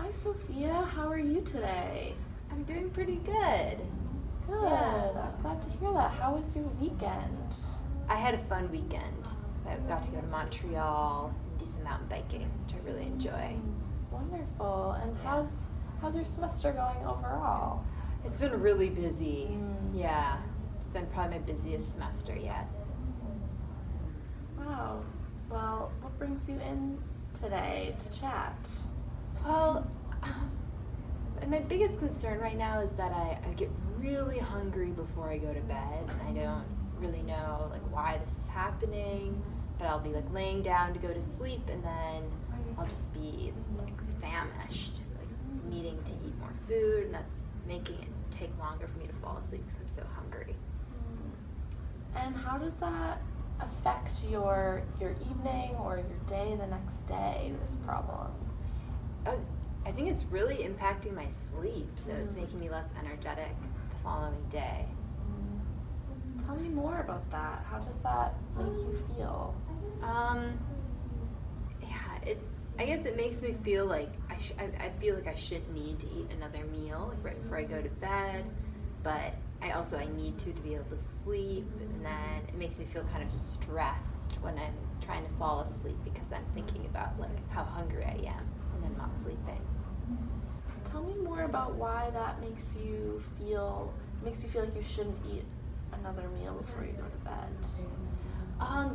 Hi, Sophia. How are you today? I'm doing pretty good. Good. Yeah. I'm glad to hear that. How was your weekend? I had a fun weekend. So I got to go to Montreal and do some mountain biking, which I really enjoy. Wonderful. And Yeah. how's your semester going overall? It's been really busy. Mm. Yeah. It's been probably my busiest semester yet. Wow. Well, what brings you in today to chat? Well, my biggest concern right now is that I get really hungry before I go to bed, and I don't really know like why this is happening. But I'll be like laying down to go to sleep, and then I'll just be like famished, like needing to eat more food, and that's making it take longer for me to fall asleep because I'm so hungry. And how does that affect your evening or your day the next day, this problem? I think it's really impacting my sleep, so it's Mm. making me less energetic the following day. Tell me more about that. How does that make you feel? Yeah, I guess it makes me feel like I feel like I shouldn't need to eat another meal like right before I go to bed, but I need to be able to sleep, and then it makes me feel kind of stressed when I'm trying to fall asleep because I'm thinking about like how hungry I am and then not sleeping. Tell me more about why that makes you feel like you shouldn't eat another meal before you go to bed.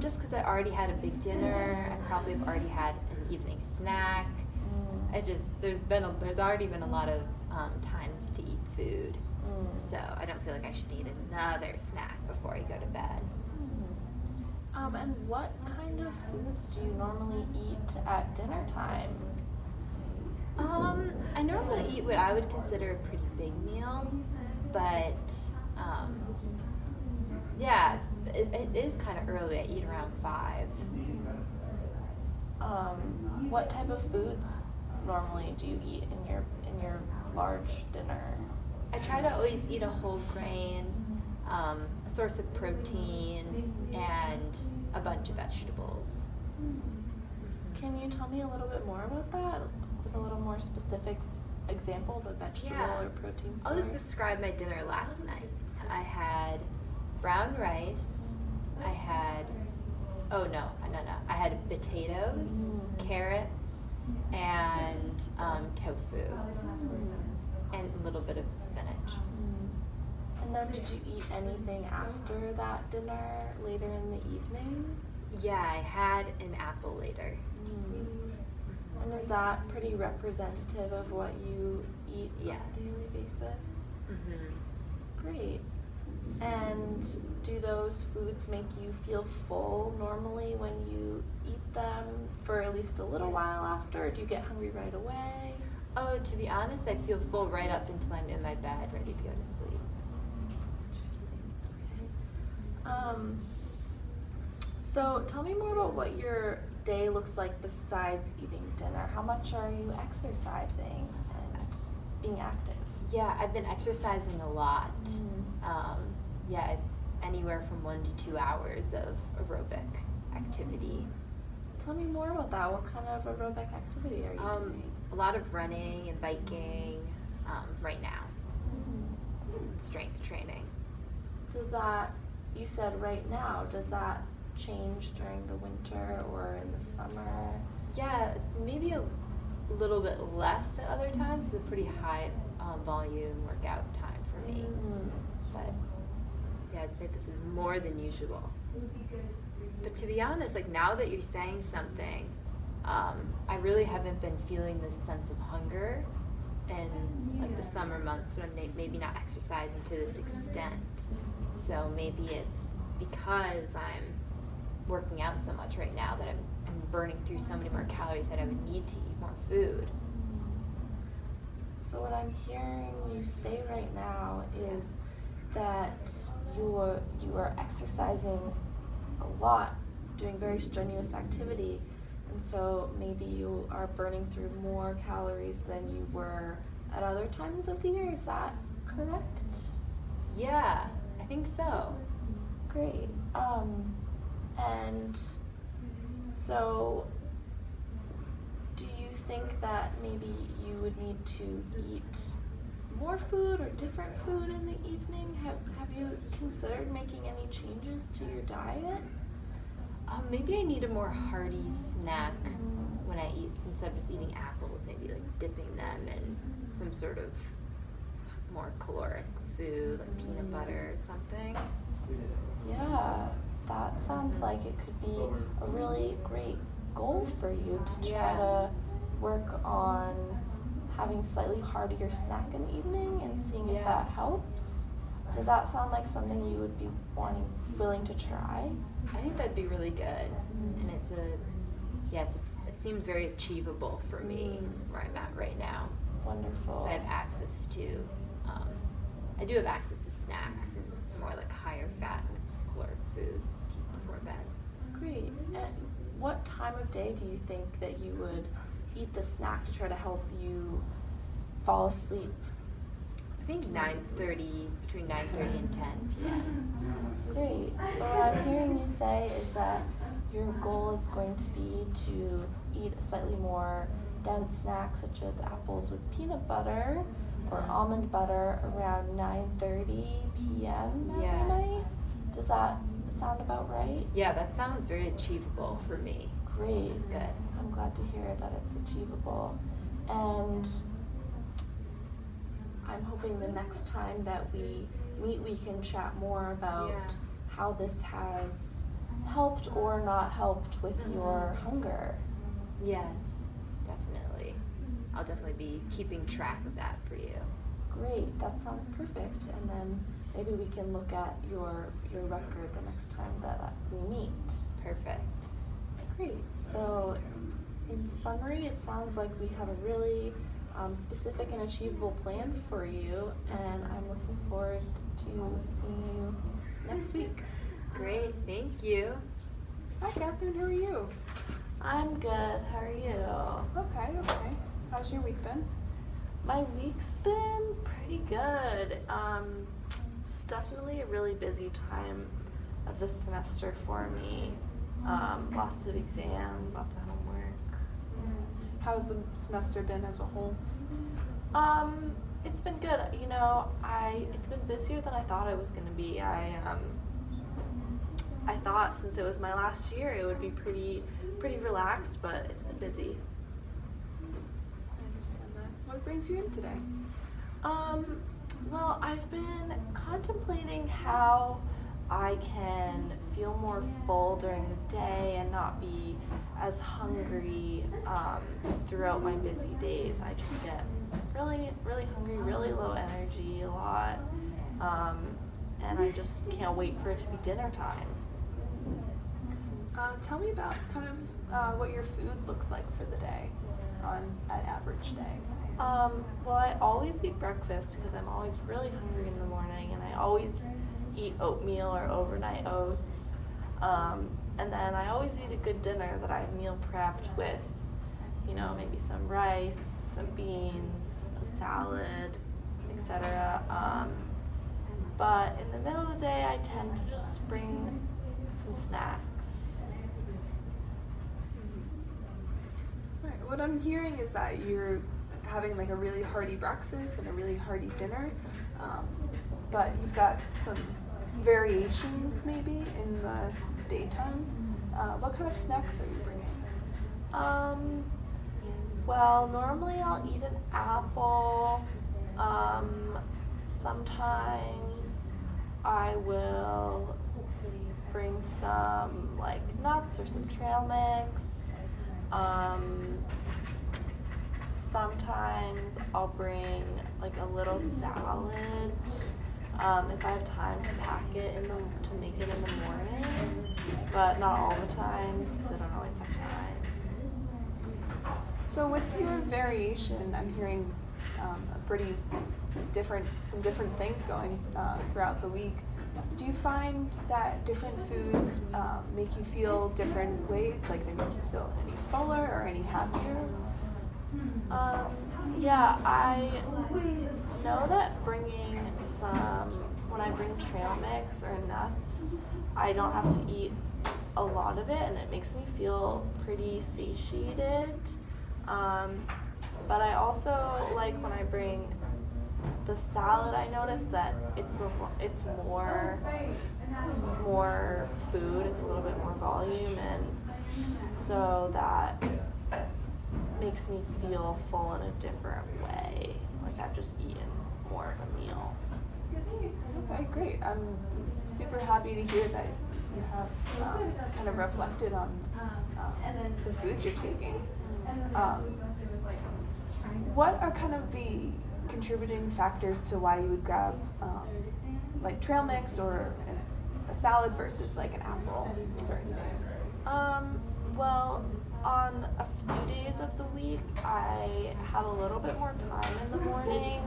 Just because I already had a big dinner, I probably have already had an evening snack. There's already been a lot of times to eat food, so I don't feel like I should eat another snack before I go to bed. And what kind of foods do you normally eat at dinner time? I normally eat what I would consider a pretty big meal, but yeah, it is kind of early. I eat around 5. What type of foods normally do you eat in your large dinner? I try to always eat a whole grain, a source of protein, and a bunch of vegetables. Can you tell me a little bit more about that with a little more specific example of a vegetable or protein source? I'll just describe my dinner last night. I had brown rice. I had I had potatoes, carrots, and tofu, and a little bit of spinach. And then did you eat anything after that dinner later in the evening? Yeah, I had an apple later. And is that pretty representative of what you eat on a daily basis? Great. And do those foods make you feel full normally when you eat them for at least a little while after? Or do you get hungry right away? Oh, to be honest, I feel full right up until I'm in my bed ready to go to sleep. Okay. So tell me more about what your day looks like besides eating dinner. How much are you exercising and being active? Yeah, I've been exercising a lot. Anywhere from 1 to 2 hours of aerobic activity. Tell me more about that. What kind of aerobic activity are you doing? A lot of running and biking right now. Strength training. You said right now, does that change during the winter or in the summer? Yeah, it's maybe a little bit less at other times. It's a pretty high volume workout time for me. But yeah, I'd say this is more than usual. But to be honest, like now that you're saying something, I really haven't been feeling this sense of hunger in like the summer months when I'm maybe not exercising to this extent. So maybe it's because I'm working out so much right now that I'm burning through so many more calories that I would need to eat more food. So what I'm hearing you say right now is that you are exercising a lot, doing very strenuous activity, and so maybe you are burning through more calories than you were at other times of the year. Is that correct? Yeah, I think so. Great. And so do you think that maybe you would need to eat more food or different food in the evening? Have you considered making any changes to your diet? Maybe I need a more hearty snack when I eat, instead of just eating apples, maybe like dipping them in some sort of more caloric food, like peanut butter or something. Yeah, that sounds like it could be a really great goal for you to try to work on having slightly heartier snack in the evening and seeing if that helps. Does that sound like something you would be willing to try? I think that'd be really good, and it seemed very achievable for me where I'm at right now. Wonderful. So I have access to, I do have access to snacks and some more like higher fat and caloric foods to eat before bed. Great. And what time of day do you think that you would eat the snack to try to help you fall asleep? I think 9:30, between 9:30 and 10 p.m. Great. So what I'm hearing you say is that your goal is going to be to eat a slightly more dense snack, such as apples with peanut butter or almond butter, around 9:30 p.m. every night. Does that sound about right? Yeah, that sounds very achievable for me. Great. That's good. I'm glad to hear that it's achievable. And I'm hoping the next time that we meet, we can chat more about how this has helped or not helped with your hunger. Yes, definitely. I'll definitely be keeping track of that for you. Great, that sounds perfect. And then maybe we can look at your record the next time that we meet. Perfect. Great. So in summary, it sounds like we have a really specific and achievable plan for you, and I'm looking forward to seeing you next week. Great, thank you. Hi, Catherine. How are you? I'm good. How are you? Okay. How's your week been? My week's been pretty good. It's definitely a really busy time of the semester for me. Lots of exams, lots of homework. How's the semester been as a whole? It's been good. You know, it's been busier than I thought it was going to be. I thought since it was my last year, it would be pretty relaxed, but it's been busy. I understand that. What brings you in today? Well, I've been contemplating how I can feel more full during the day and not be as hungry throughout my busy days. I just get really hungry, really low energy a lot, and I just can't wait for it to be dinner time. Tell me about kind of what your food looks like for the day on an average day. Well, I always eat breakfast because I'm always really hungry in the morning, and I always eat oatmeal or overnight oats. And then I always eat a good dinner that I've meal prepped with, maybe some rice, some beans, a salad, etc. But in the middle of the day, I tend to just bring some snacks. Right. What I'm hearing is that you're having like a really hearty breakfast and a really hearty dinner, but you've got some variations maybe in the daytime. What kind of snacks are you bringing? Well, normally I'll eat an apple. Sometimes I will bring some like nuts or some trail mix. Sometimes I'll bring like a little salad if I have time to pack it to make it in the morning, but not all the time because I don't always have time. So with your variation, I'm hearing some different things going throughout the week. Do you find that different foods make you feel different ways? Like they make you feel any fuller or any happier? Yeah, I know that when I bring trail mix or nuts, I don't have to eat a lot of it, and it makes me feel pretty satiated. But I also like when I bring the salad. I noticed that it's more food. It's a little bit more volume, and so that makes me feel full in a different way. Like I've just eaten more of a meal. Okay, great. I'm super happy to hear that you have kind of reflected on the foods you're taking. What are kind of the contributing factors to why you would grab like trail mix or a salad versus like an apple? Certain days. Well, on a few days of the week, I have a little bit more time in the morning.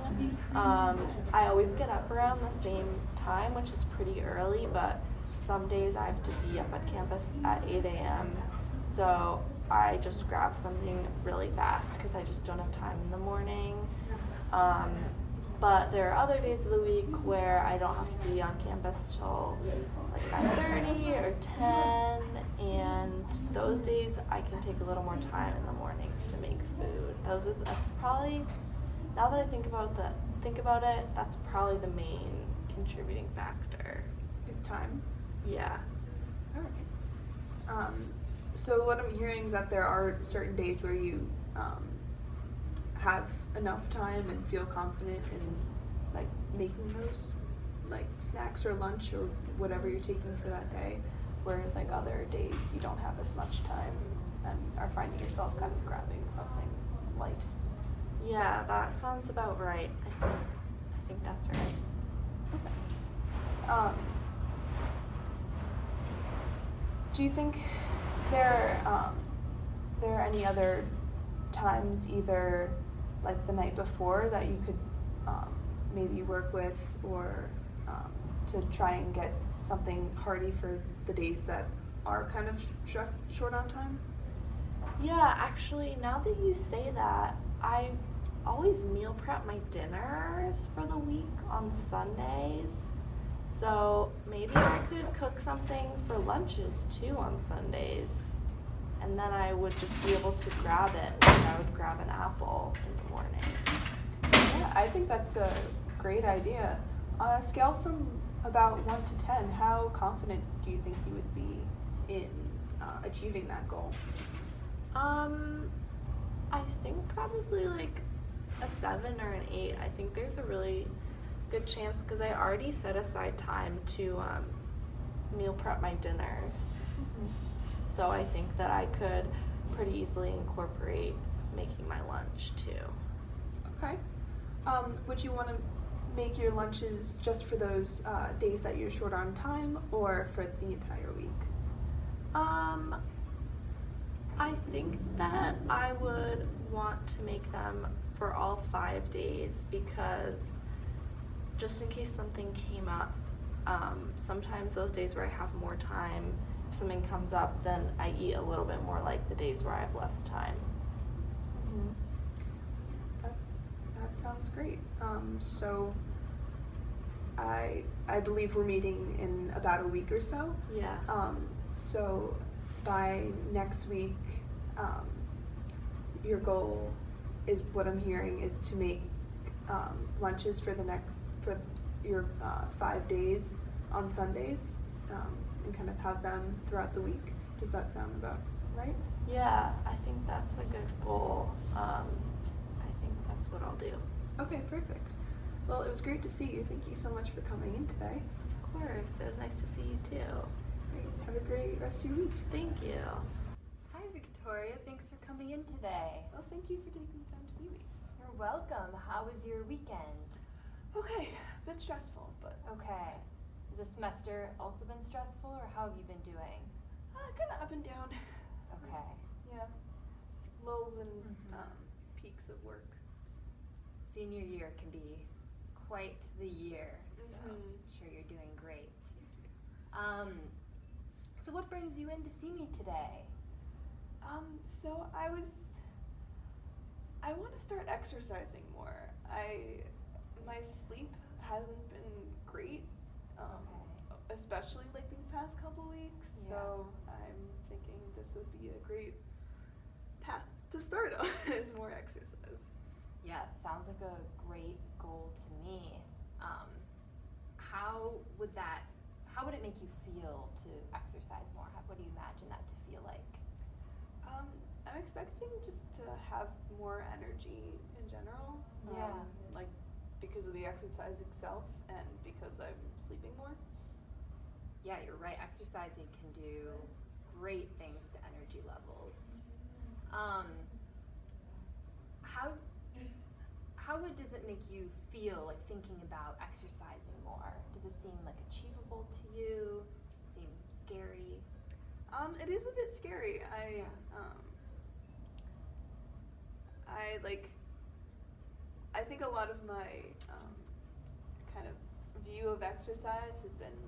I always get up around the same time, which is pretty early, but some days I have to be up at campus at 8 a.m. So I just grab something really fast because I just don't have time in the morning. But there are other days of the week where I don't have to be on campus till like 9:30 or 10, and those days I can take a little more time in the mornings to make food. That's probably, now that I think about it, that's probably the main contributing factor. Is time? Yeah. All right. So what I'm hearing is that there are certain days where you have enough time and feel confident in like making those like snacks or lunch or whatever you're taking for that day, whereas like other days you don't have as much time and are finding yourself kind of grabbing something light. Yeah, that sounds about right. I think that's right. Okay. Do you think there are any other times, either like the night before, that you could maybe work with, or to try and get something hearty for the days that are kind of short on time? Yeah, actually, now that you say that, I always meal prep my dinners for the week on Sundays. So maybe I could cook something for lunches too on Sundays. And then I would just be able to grab it. Like I would grab an apple in the morning. Yeah, I think that's a great idea. On a scale from about 1 to 10, how confident do you think you would be in achieving that goal? I think probably like a 7 or an 8. I think there's a really good chance because I already set aside time to meal prep my dinners. Mm-hmm. So I think that I could pretty easily incorporate making my lunch too. Okay. Would you want to make your lunches just for those days that you're short on time, or for the entire week? I think that I would want to make them for all 5 days because just in case something came up, sometimes those days where I have more time, if something comes up, then I eat a little bit more like the days where I have less time. Mm-hmm. That sounds great. So I believe we're meeting in about a week or so. Yeah. So by next week, your goal is, what I'm hearing, is to make lunches for your 5 days on Sundays, and kind of have them throughout the week. Does that sound about right? Yeah, I think that's a good goal. I think that's what I'll do. Okay, perfect. Well, it was great to see you. Thank you so much for coming in today. Of course, it was nice to see you too. Great. Have a great rest of your week. Thank you. Hi, Victoria. Thanks for coming in today. Well, thank you for taking the time to see me. You're welcome. How was your weekend? Okay, a bit stressful, but Okay. Has the semester also been stressful, or how have you been doing? kind of up and down. Okay. Yeah, lulls and Mhm. peaks of work. Senior year can be quite the year, so Mhm. I'm sure you're doing great. So what brings you in to see me today? So I want to start exercising more. My sleep hasn't been great, especially like these past couple weeks. Yeah. So I'm thinking this would be a great path to start on is more exercise. Yeah, it sounds like a great goal to me. How would it make you feel to exercise more? What do you imagine that to feel like? I'm expecting just to have more energy in general. Yeah. Like because of the exercise itself and because I'm sleeping more. Yeah, you're right. Exercising can do great things to energy levels. How does it make you feel, like thinking about exercising more? Does it seem like achievable to you? Does it seem scary? It is a bit scary. I think a lot of my kind of view of exercise has been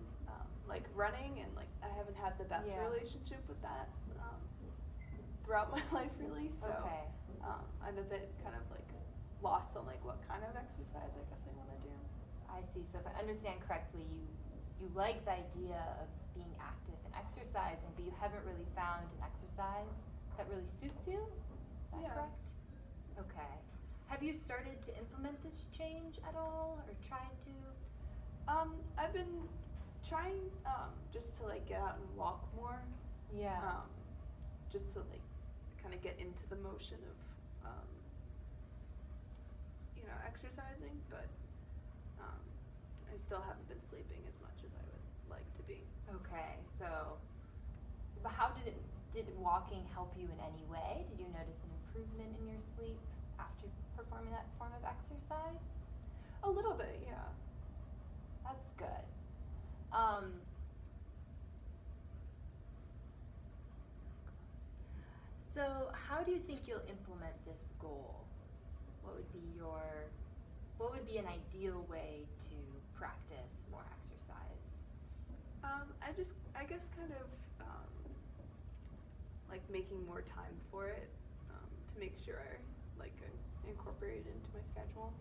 like running, and like I haven't had the best relationship with that throughout my life, really. So Okay. I'm a bit kind of like lost on like what kind of exercise I guess I want to do. I see. So if I understand correctly, you like the idea of being active and exercising, but you haven't really found an exercise that really suits you? Is that correct? Okay. Have you started to implement this change at all, or tried to? I've been trying just to like get out and walk more. Yeah. Just to like kind of get into the motion of exercising, but I still haven't been sleeping as much as I would like to be. Okay. So, but how did walking help you in any way? Did you notice an improvement in your sleep after performing that form of exercise? A little bit, yeah. That's good. So how do you think you'll implement this goal? What would be an ideal way to practice more exercise? I guess kind of like making more time for it to make sure I incorporate it into my schedule.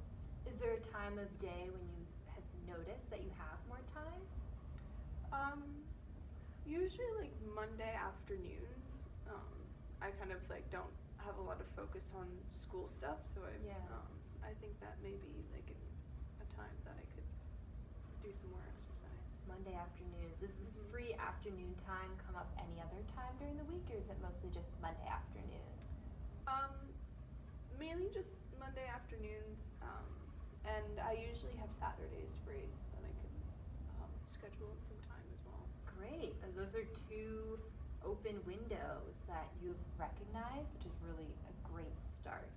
Is there a time of day when you have noticed that you have more time? Usually like Monday afternoons. I kind of like don't have a lot of focus on school stuff, so I think that may be like a time that I could do some more exercise. Monday afternoons. Does this free afternoon time come up any other time during the week, or is it mostly just Monday afternoons? Mainly just Monday afternoons, and I usually have Saturdays free that I could schedule in some time as well. Great. Those are two open windows that you've recognized, which is really a great start.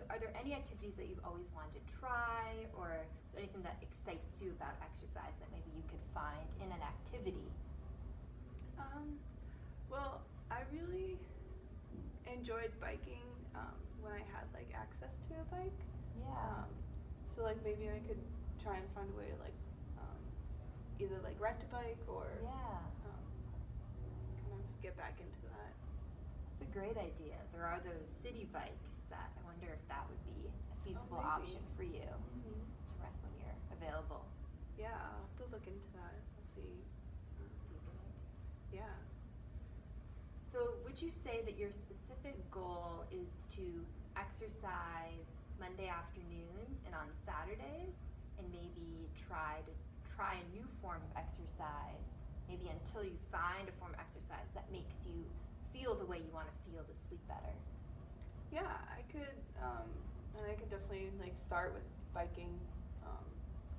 Are there any activities that you've always wanted to try, or is there anything that excites you about exercise that maybe you could find in an activity? Well, I really enjoyed biking when I had like access to a bike. Yeah. So like maybe I could try and find a way to like either like rent a bike or kind of get back into that. That's a great idea. There are those city bikes that I wonder if that would be a feasible option for you to rent when you're available. Yeah, I'll have to look into that. I'll see. Yeah. So would you say that your specific goal is to exercise Monday afternoons and on Saturdays, and maybe try a new form of exercise, maybe until you find a form of exercise that makes you feel the way you want to feel to sleep better? Yeah, I could, and I could definitely like start with biking,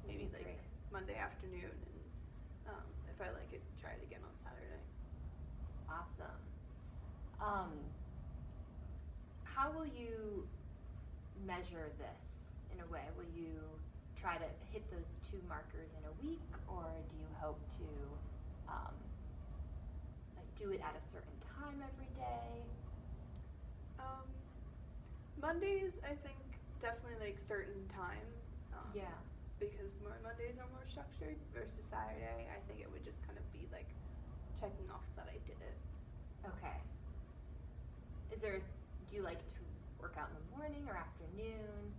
maybe like Great. Monday afternoon, and if I like it, try it again on Saturday. Awesome. How will you measure this in a way? Will you try to hit those 2 markers in a week, or do you hope to do it at a certain time every day? Mondays, I think definitely like certain time. Yeah. Because Mondays are more structured versus Saturday. I think it would just kind of be like checking off that I did it. Okay. Do you like to work out in the morning or afternoon?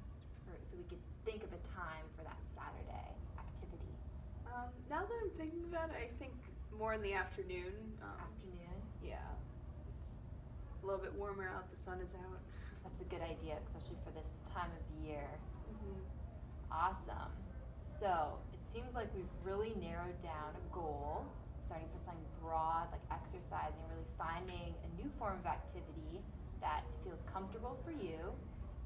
Or, so we could think of a time for that Saturday activity. Now that I'm thinking about it, I think more in the afternoon. Afternoon? Yeah. It's a little bit warmer out, the sun is out. That's a good idea, especially for this time of year. Mm-hmm. Awesome. So it seems like we've really narrowed down a goal, starting for something broad like exercising, really finding a new form of activity that feels comfortable for you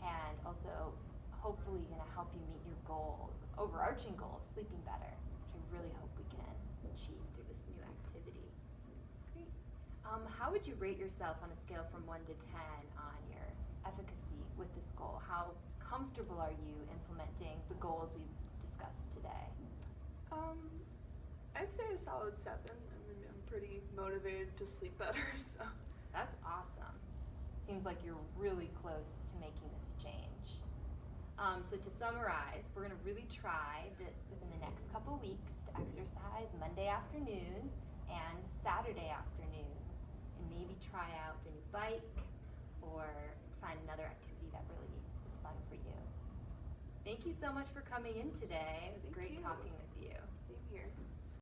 and also hopefully going to help you meet your goal, overarching goal of sleeping better, which I really hope we can achieve through this new activity. Great. How would you rate yourself on a scale from 1 to 10 on your efficacy with this goal? How comfortable are you implementing the goals we've discussed today? I'd say a solid 7. I mean, I'm pretty motivated to sleep better, so. That's awesome. Seems like you're really close to making this change. So to summarize, we're going to really try within the next couple weeks to exercise Monday afternoons and Saturday afternoons, and maybe try out the new bike or find another activity that really is fun for you. Thank you so much for coming in today. It was Thank great you. talking with you. Same here.